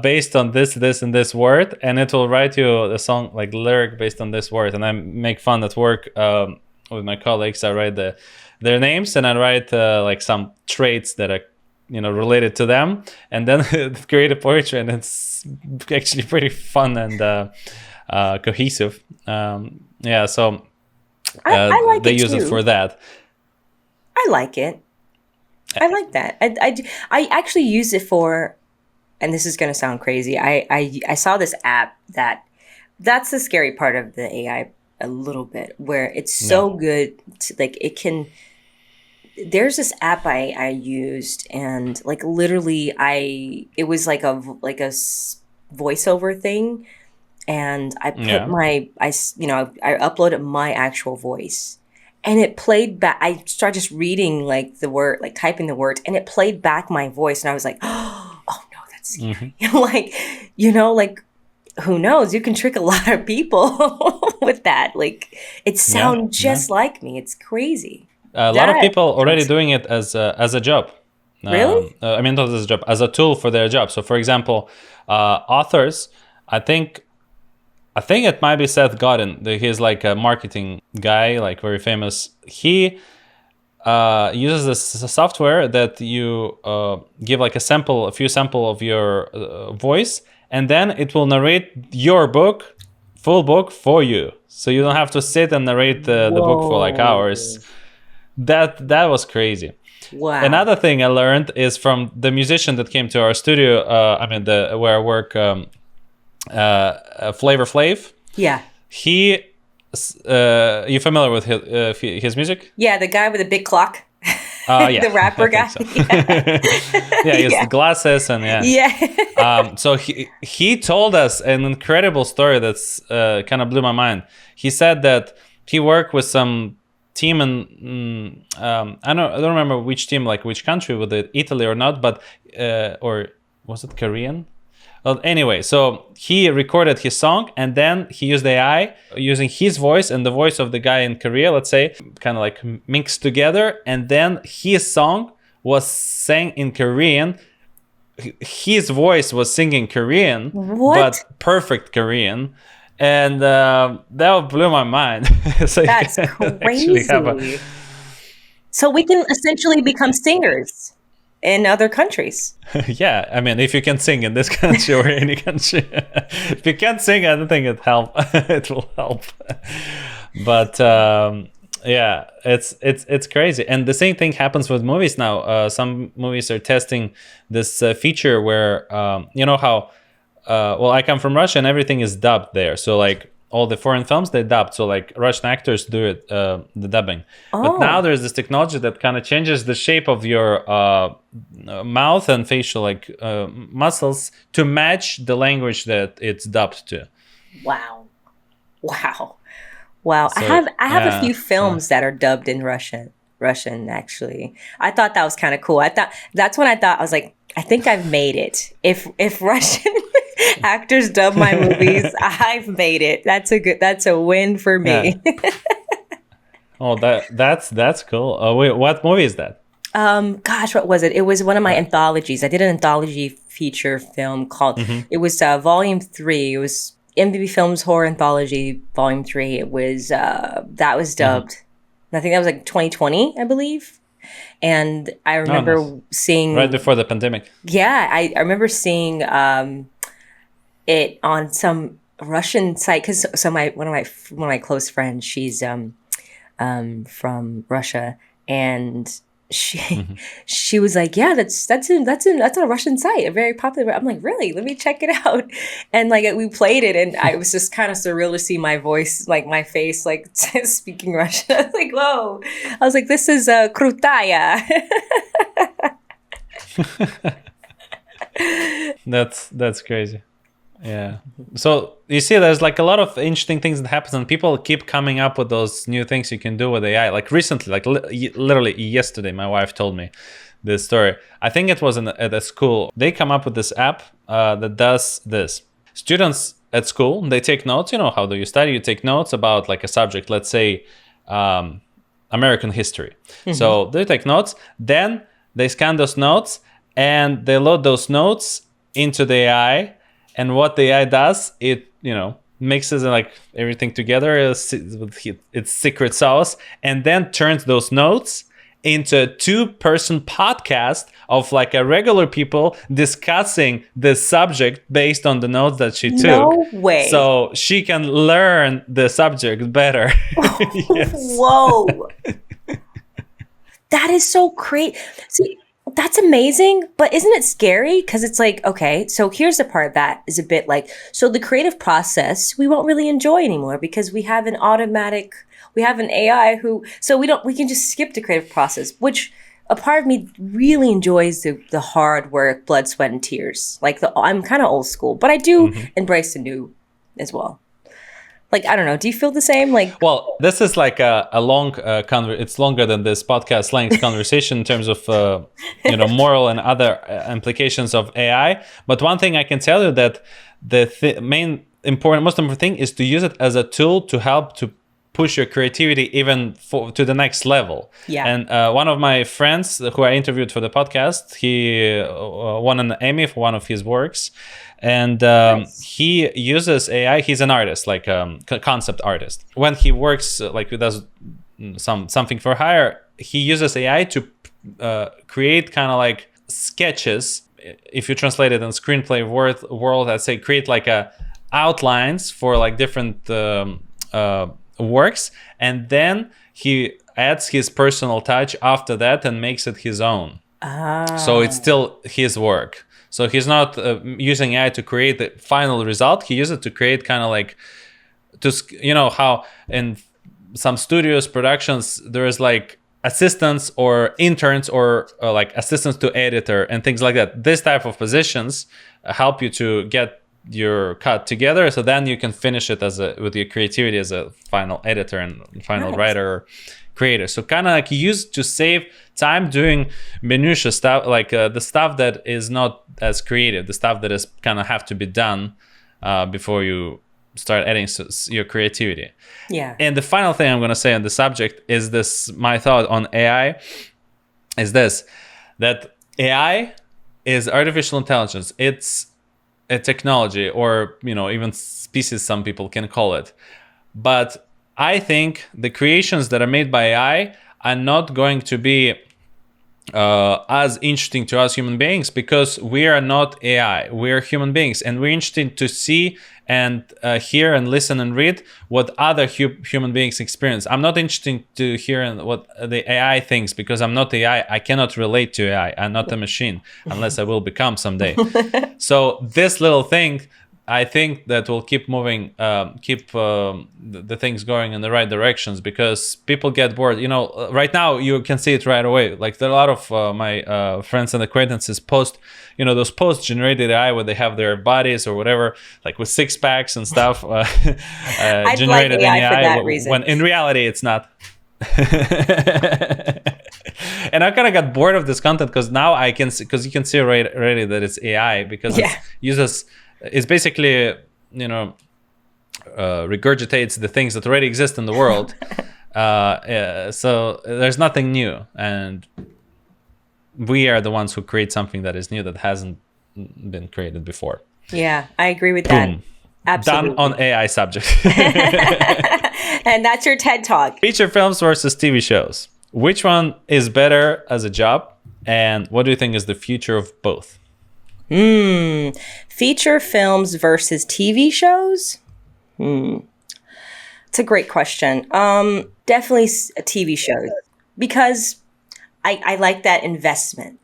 based on this and this word, and it will write you the song like lyric based on this word. And I make fun at work with my colleagues. I write their names, and I write like some traits that are related to them, and then create a poetry, and it's actually pretty fun and cohesive. Yeah, so I like they it use it too. for that. I like it. I like that. I actually use it for, and this is going to sound crazy. I saw this app that's the scary part of the AI a little bit, where it's Yeah, so good to, like, it can, there's this app I used, and like literally it was like voiceover thing, and I put yeah. my I uploaded my actual voice, and it played back. I started just reading like the word, like typing the words, and it played back my voice, and I was like, oh no, that's Hmm. scary. Like, like, who knows? You can trick a lot of people with that. Like, it Yeah, sounds yeah. just like me. It's crazy. A lot of That people already sounds doing it as a job. really? I mean, not as a job, as a tool for their job. So, for example, authors. I think I think it might be Seth Godin. He's like a marketing guy, like very famous. He uses this software that you give like a few sample of your voice, and then it will narrate your book, full book for you. So you don't have to sit and narrate the book for like hours. Whoa. That was crazy. Wow. Another thing I learned is from the musician that came to our studio. I mean, the where I work, Flavor Flav. Yeah. He, you familiar with his music? Yeah, the guy with the big clock. Yeah, The I rapper think guy. so. Yeah. Yeah, he has Yeah. the glasses and yeah. Yeah. So he told us an incredible story that's kind of blew my mind. He said that he worked with some team in I don't remember which team, like which country, with it, Italy or not, but or was it Korean? Well, anyway, so he recorded his song, and then he used AI using his voice and the voice of the guy in Korea, let's say, kind of like mixed together. And then his song was sang in Korean. His voice was singing Korean, What? but perfect Korean. And that blew my mind. So you That's can actually have a, crazy. So we can essentially become singers in other countries. yeah, I mean, if you can sing in this country or any country, if you can't sing, I don't think it help. It will help. But yeah, it's crazy, and the same thing happens with movies now. Some movies are testing this feature where you know how well, I come from Russia and everything is dubbed there. So like all the foreign films, they dubbed. So like Russian actors do it, the dubbing. But now Oh, there's this technology that kind of changes the shape of your mouth and facial like muscles to match the language that it's dubbed to. wow. Wow. Wow. I So have I have a yeah, few so films that are dubbed in Russian actually. I thought that was kind of cool. I thought that's when I thought I was like, I think I've made it. If Russian actors dub my movies, I've made it. That's a win for yeah. me. Oh, that's cool. Wait, what movie is that? Gosh, what was it? It was one of my Uh, anthologies. I did an anthology feature film called, mhm, it was Volume 3. It was MTV Films Horror Anthology Volume 3. It was, that was mhm. dubbed. I think that was like 2020, I believe. And I Oh, nice. remember Right seeing, before the pandemic. yeah, I remember seeing it on some Russian site, because so one of my close friends, she's from Russia, and she she was like, yeah, that's a Russian site, a very popular. I'm like, really? Let me check it out. And like we played it, and it was just kind of surreal to see my voice, like my face, like speaking Russian. I was like, whoa! I was like, this is krutaya. That's crazy. Yeah. So you see, there's like a lot of interesting things that happen, and people keep coming up with those new things you can do with AI. Like recently, like literally yesterday, my wife told me this story. I think it was at a school. They come up with this app that does this. Students at school, they take notes. You know, how do you study? You take notes about like a subject, let's say American history. So they take notes, then they scan those notes and they load those notes into the AI. And what the AI does, it, mixes like everything together with its secret sauce, and then turns those notes into a 2-person podcast of like a regular people discussing the subject based on the notes that she took. No way. So she can learn the subject better. Yes. Whoa. That is so crazy. See, that's amazing, but isn't it scary? Because it's like, okay, so here's the part that is a bit like, so the creative process we won't really enjoy anymore because we have an AI so we can just skip the creative process, which a part of me really enjoys the hard work, blood, sweat, and tears. Like I'm kind of old school, but I do embrace the new as well. Like, I don't know. Do you feel the same? Like, well, this is like a long it's longer than this podcast length conversation in terms of moral and other implications of AI. But one thing I can tell you that the most important thing is to use it as a tool to help to push your creativity even to the next level. Yeah. And one of my friends who I interviewed for the podcast, he won an Emmy for one of his works. And Nice. he uses AI. He's an artist, like concept artist. When he works, like he does something for hire, he uses AI to create kind of like sketches. If you translate it in screenplay world, I'd say create like outlines for like different works, and then he adds his personal touch after that and makes it his own. So it's still his work. So he's not using AI to create the final result. He uses it to create kind of like, how in some studios, productions, there's like assistants or interns or like assistants to editor and things like that. This type of positions help you to get your cut together, so then you can finish it with your creativity as a final editor and final writer or creator. So kind of like used to save time doing minutia stuff, like the stuff that is not as creative, the stuff that is kind of have to be done before you start adding your creativity. Yeah. And the final thing I'm going to say on the subject is this: my thought on AI is this, that AI is artificial intelligence. It's a technology, or even species, some people can call it. But I think the creations that are made by AI are not going to be as interesting to us human beings, because we are not AI. We're human beings, and we're interested to see and hear and listen and read what other human beings experience. I'm not interested to hear what the AI thinks, because I'm not AI. I cannot relate to AI. I'm not a machine, unless I will become someday. So this little thing, I think that will keep moving, the things going in the right directions, because people get bored. Right now you can see it right away. Like there are a lot of my friends and acquaintances post, those posts generated AI where they have their bodies or whatever, like with 6-packs and stuff, I'd generated like AI in for AI, that reason. when in reality it's not. And I kind of got bored of this content, because now I can see, because you can see already that it's AI, because it uses. It's basically, regurgitates the things that already exist in the world. So there's nothing new. And we are the ones who create something that is new, that hasn't been created before. Yeah, I agree with that. Boom. Absolutely. Done on AI subject. And that's your TED Talk. Feature films versus TV shows. Which one is better as a job? And what do you think is the future of both? Feature films versus TV shows? It's a great question. Definitely TV shows, because I like that investment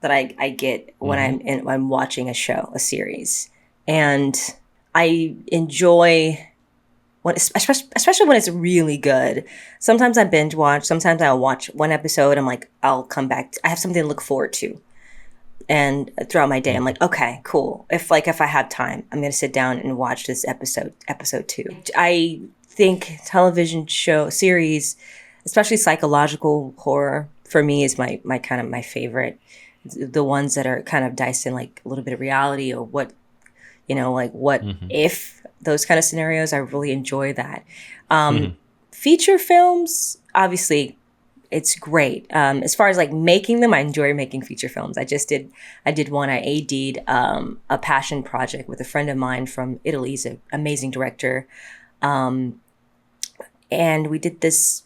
that I get when Mm-hmm. I'm watching a show, a series, and I enjoy when, especially when it's really good. Sometimes I binge watch. Sometimes I'll watch one episode. I'm like, I'll come back. I have something to look forward to, and throughout my day, I'm Mm-hmm. like, okay, cool. If I have time, I'm gonna sit down and watch this episode two. I think television show series, especially psychological horror, for me is my kind of my favorite. The ones that are kind of diced in like a little bit of reality, or what, like what Mm-hmm. if, those kind of scenarios. I really enjoy that. Feature films, obviously, it's great. As far as like making them, I enjoy making feature films. I did one. I AD'd a passion project with a friend of mine from Italy. He's an amazing director, and we did this.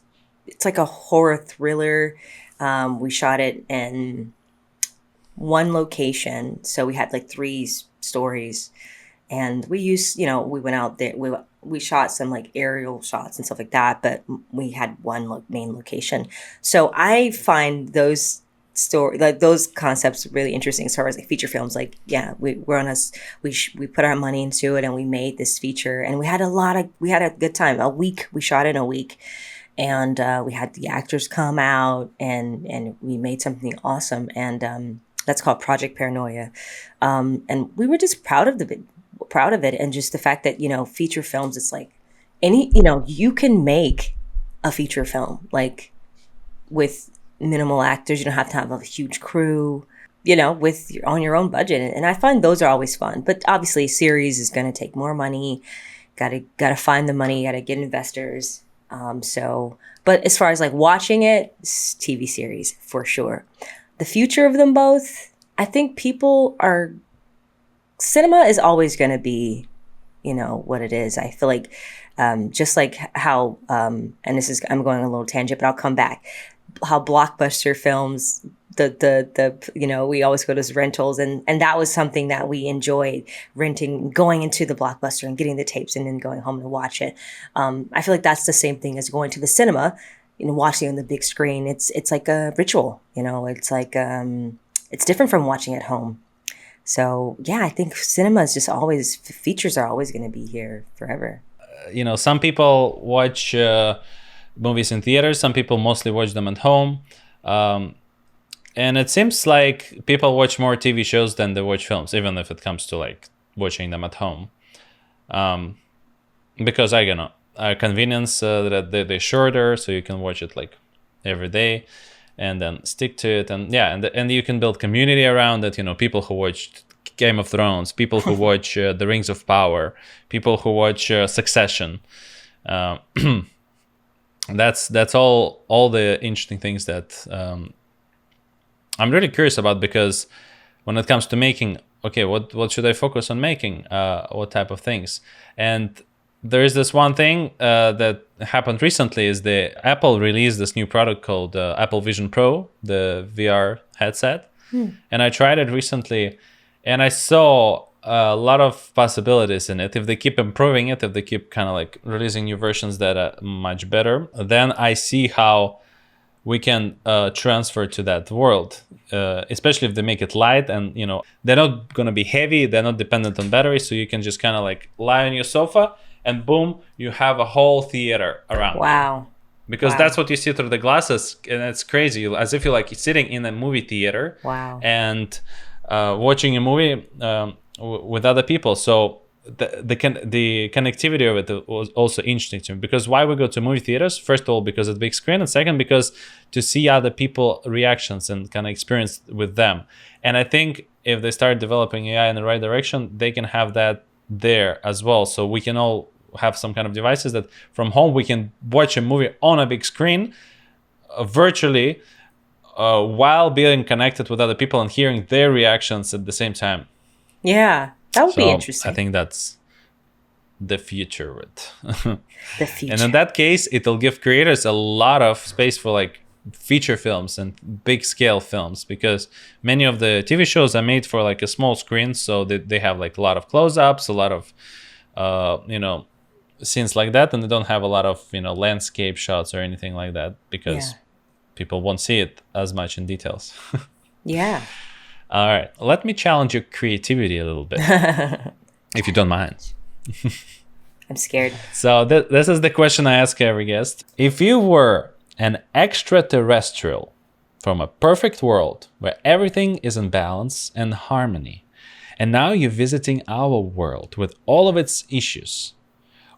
It's like a horror thriller. We shot it in one location, so we had like three stories, and we used, we went out there, we shot some like aerial shots and stuff like that, but we had one main location. So I find those story, like those concepts, really interesting as far as like feature films. Like, yeah, we're on us, we put our money into it and we made this feature, and we had a good time. A week, we shot in a week, and we had the actors come out, and we made something awesome. And that's called Project Paranoia. And we were just proud of it, and just the fact that, feature films, it's like you can make a feature film like with minimal actors. You don't have to have a huge crew, with on your own budget. And I find those are always fun. But obviously, series is going to take more money. Gotta find the money. Gotta get investors. But as far as like watching it, TV series for sure. The future of them both, I think people are cinema is always going to be, what it is. I feel like, just like how, and this is, I'm going on a little tangent, but I'll come back. How blockbuster films, we always go to rentals, and that was something that we enjoyed, renting, going into the blockbuster and getting the tapes and then going home and watch it. I feel like that's the same thing as going to the cinema, watching on the big screen. It's like a ritual, it's like, it's different from watching at home. So yeah, I think cinema is just always, features are always going to be here forever. Some people watch movies in theaters. Some people mostly watch them at home. Um, and it seems like people watch more TV shows than they watch films, even if it comes to like watching them at home. Because convenience, that they're shorter, so you can watch it like every day and then stick to it. And yeah, and you can build community around it. People who watch Game of Thrones, people who watch The Rings of Power, people who watch Succession. Uh, that's all the interesting things that I'm really curious about, because when it comes to making, okay, what should I focus on making? What type of things? And there is this one thing that happened recently, is the Apple released this new product called Apple Vision Pro, the VR headset. And I tried it recently, and I saw a lot of possibilities in it. If they keep improving it, if they keep kind of like releasing new versions that are much better, then I see how we can transfer to that world, especially if they make it light, and they're not going to be heavy, they're not dependent on batteries, so you can just kind of like lie on your sofa and boom, you have a whole theater around you. Wow. Because that's what you see through the glasses, and it's crazy, as if you're like sitting in a movie theater. Wow. And watching a movie with other people. So the connectivity of it was also interesting to me, because why we go to movie theaters? First of all, because it's big screen, and second, because to see other people reactions and kind of experience with them. And I think if they start developing AI in the right direction, they can have that there as well. So we can all have some kind of devices that from home we can watch a movie on a big screen virtually, while being connected with other people and hearing their reactions at the same time. Yeah, that would be So I interesting. think that's the future of it. The And in future. that case, it'll give creators a lot of space for like feature films and big scale films, because many of the TV shows are made for like a small screen, so they have like a lot of close-ups, a lot of scenes like that, and they don't have a lot of landscape shots or anything like that, Yeah. because people won't see it as much in details. Yeah. All right, let me challenge your creativity a little bit, if you don't mind. I'm scared. So this is the question I ask every guest. If you were an extraterrestrial from a perfect world where everything is in balance and harmony, and now you're visiting our world with all of its issues,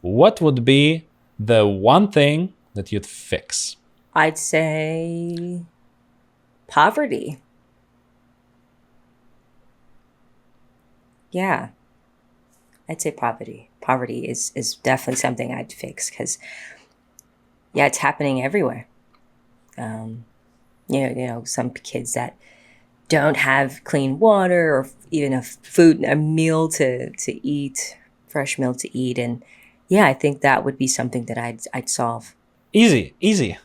what would be the one thing that you'd fix? I'd say poverty. Yeah, I'd say poverty. Poverty is definitely something I'd fix because, yeah, it's happening everywhere. Some kids that don't have clean water or even a meal to eat, fresh meal to eat, and yeah, I think that would be something that I'd solve. Easy,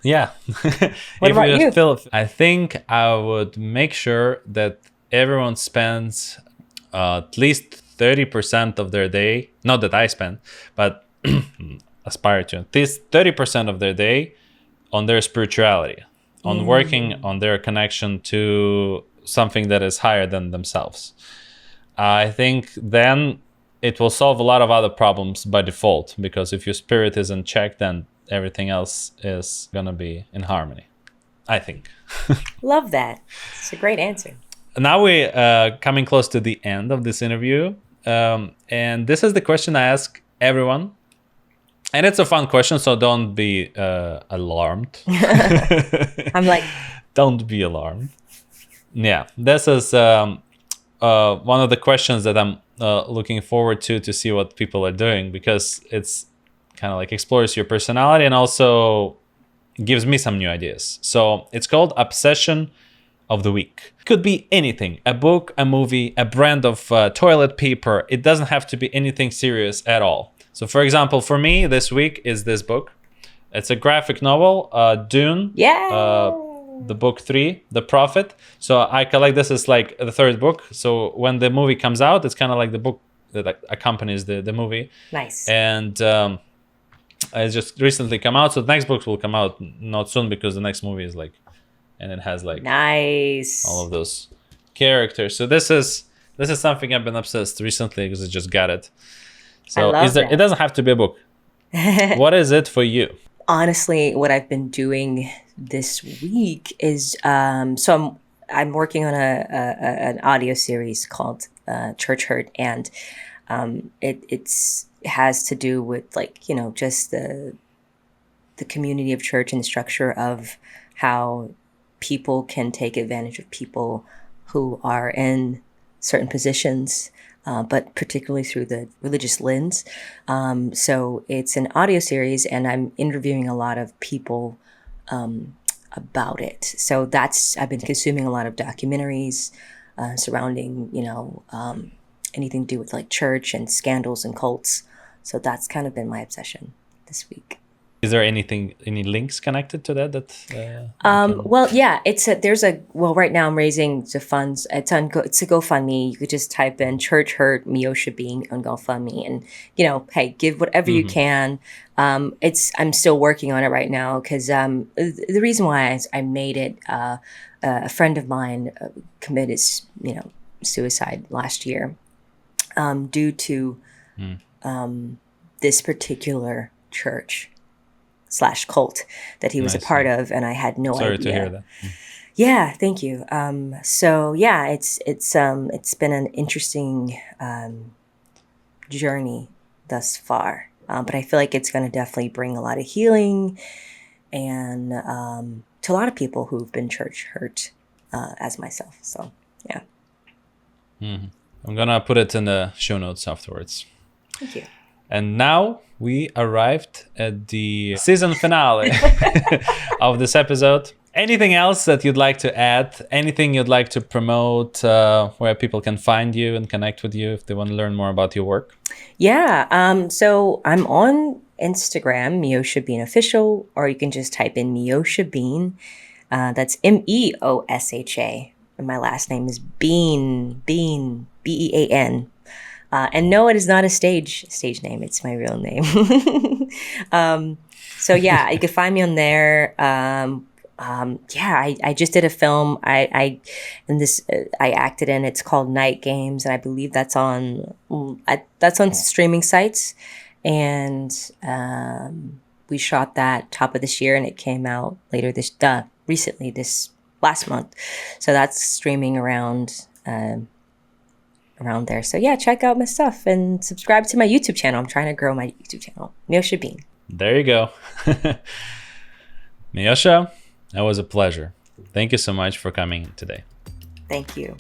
yeah. What If about you you? feel, I think I would make sure that everyone spends at least 30% of their day, not that I spend, but aspire to, at least 30% of their day on their spirituality, on working on their connection to something that is higher than themselves. I think then it will solve a lot of other problems by default, because if your spirit is in check, then everything else is going to be in harmony, I think. Love that. It's a great answer. Now we're coming close to the end of this interview. And this is the question I ask everyone. And it's a fun question, so don't be alarmed. I'm like, Don't be alarmed. Yeah, this is one of the questions that I'm looking forward to see what people are doing, because it's kind of like explores your personality and also gives me some new ideas. So it's called Obsession of the Week. It could be anything: a book, a movie, a brand of toilet paper. It doesn't have to be anything serious at all. So for example, for me this week is this book. It's a graphic novel, Dune. yeah. The book 3, The Prophet. So I collect, this is like the third book. So when the movie comes out, it's kind of like the book that accompanies the movie. Nice. And it's just recently come out. So the next book will come out not soon, because the next movie is like, and it has like Nice. all of those characters. So this is something I've been obsessed recently because I just got it. So love that. It doesn't have to be a book. What is it for you? Honestly, what I've been doing this week is I'm working on an audio series called Church Hurt, and it has to do with, like, just the community of church and the structure of how people can take advantage of people who are in certain positions, but particularly through the religious lens. So it's an audio series, and I'm interviewing a lot of people about it. So I've been consuming a lot of documentaries surrounding, anything to do with like church and scandals and cults. So that's kind of been my obsession this week. Is there any links connected to that? Well, yeah, right now I'm raising the funds. It's a GoFundMe. You could just type in Church Hurt Meosha Bean on GoFundMe, and hey, give whatever you can. I'm still working on it right now because the reason why I made it, a friend of mine committed suicide last year due to this particular church / cult that he was a part of, and I had no idea. Sorry to hear that. Yeah, thank you. So yeah, it's been an interesting journey thus far, but I feel like it's going to definitely bring a lot of healing and to a lot of people who've been church hurt, as myself. So yeah. I'm gonna put it in the show notes afterwards. Thank you. And now we arrived at the season finale of this episode. Anything else that you'd like to add? Anything you'd like to promote, where people can find you and connect with you if they want to learn more about your work? Yeah. So I'm on Instagram, Meosha Bean Official, or you can just type in Meosha Bean. That's Meosha. And my last name is Bean, Bean, Bean. And no, it is not a stage name. It's my real name. So yeah, you can find me on there. yeah, I just did a film. In this I acted in. It's called Night Games, and I believe that's on streaming sites. And we shot that top of this year, and it came out recently this last month. So that's streaming around there. So yeah, check out my stuff and subscribe to my YouTube channel. I'm trying to grow my YouTube channel, Meosha Bean. There you go. Meosha, that was a pleasure. Thank you so much for coming today. Thank you.